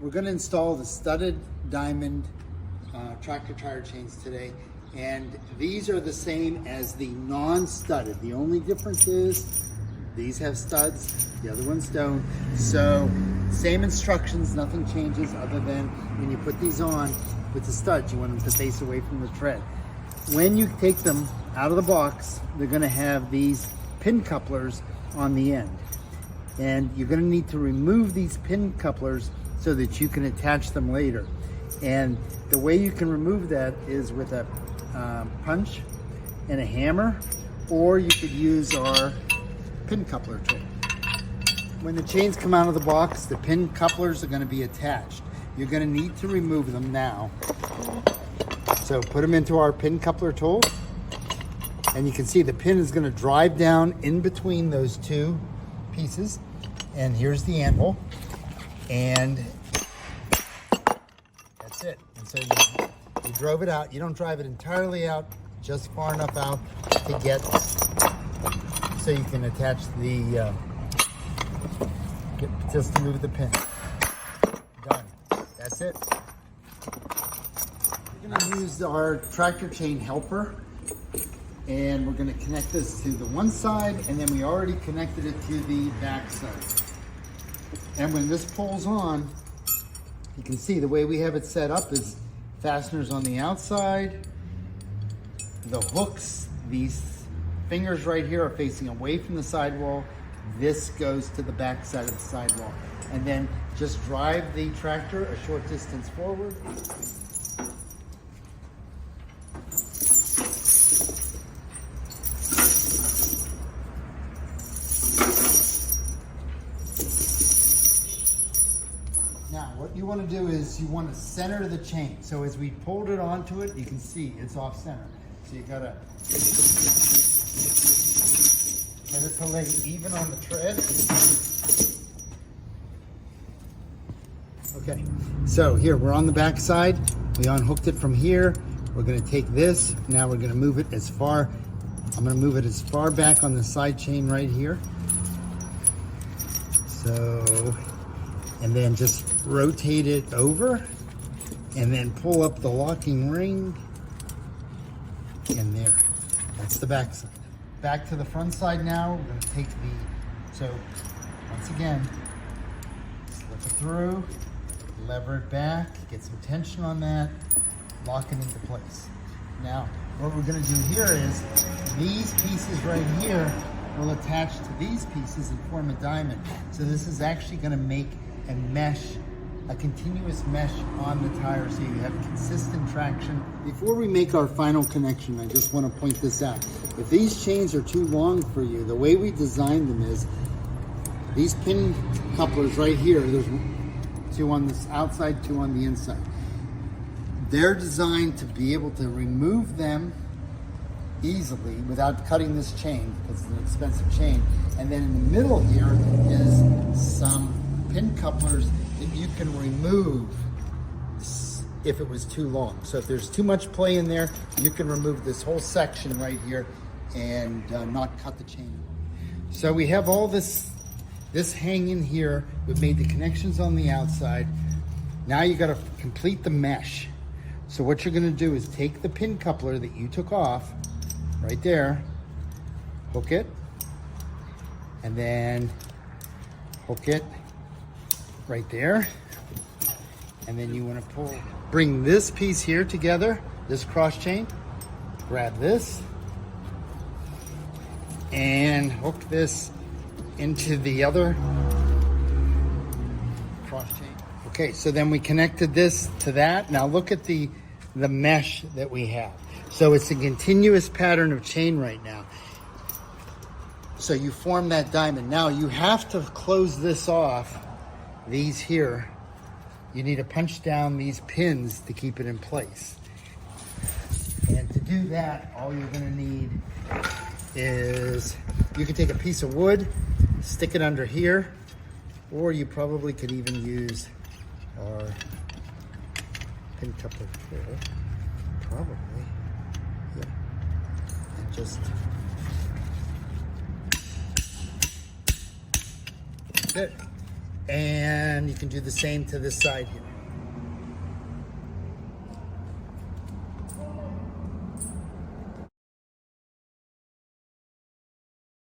We're going to install the studded diamond tractor tire chains today, and these are the same as the non-studded. The only difference is these have studs, the other ones don't. So same instructions, nothing changes other than when you put these on with the studs, you want them to face away from the tread. When you take them out of the box, they're going to have these pin couplers on the end. And you're going to need to remove these pin couplers so that you can attach them later. And the way you can remove that is with a punch and a hammer, or you could use our pin coupler tool. When the chains come out of the box, the pin couplers are going to be attached. You're going to need to remove them now. So put them into our pin coupler tool, and you can see the pin is going to drive down in between those two pieces. And here's the anvil, and that's it. And so you drove it out. You don't drive it entirely out, just far enough out to get so you can attach the just to move the pin. Done. That's it. We're going to use our tractor chain helper, and we're going to connect this to the one side, and then we already connected it to the back side. And when this pulls on, you can see the way we have it set up is fasteners on the outside, the hooks, these fingers right here are facing away from the sidewall. This goes to the back side of the sidewall. And then just drive the tractor a short distance forward. Now, what you want to do is you want to center the chain. So as we pulled it onto it, you can see it's off center. So you gotta get it to lay even on the tread. Okay, so here we're on the back side. We unhooked it from here. We're gonna take this. Now we're gonna move it as far, I'm gonna move it as far back on the side chain right here. So, and then just rotate it over and then pull up the locking ring, and there, that's the back side. Back to the front side now. We're going to take so once again, slip it through, lever it back, get some tension on that, lock it into place. Now, what we're going to do here is these pieces right here will attach to these pieces and form a diamond. So this is actually going to make a mesh, a continuous mesh on the tire, so you have consistent traction. Before we make our final connection, I just want to point this out. If these chains are too long for you, the way we designed them is these pin couplers right here, there's two on this outside, two on the inside. They're designed to be able to remove them easily without cutting this chain, because it's an expensive chain. And then in the middle here is some pin couplers that you can remove if it was too long. So if there's too much play in there, you can remove this whole section right here and not cut the chain. So we have all this hanging here. We've made the connections on the outside. Now you got to complete the mesh. So what you're going to do is take the pin coupler that you took off right there, hook it, and then hook it right there, and then you want to bring this piece here together, this cross chain, grab this, and hook this into the other cross chain. Okay, so then we connected this to that. Now look at the mesh that we have. So it's a continuous pattern of chain right now. So you form that diamond. Now you have to close this off. These here, you need to punch down these pins to keep it in place. And to do that, all you're going to need is, you can take a piece of wood, stick it under here, or you probably could even use our pin coupler tool, probably, yeah, and just, that's it. And you can do the same to this side here.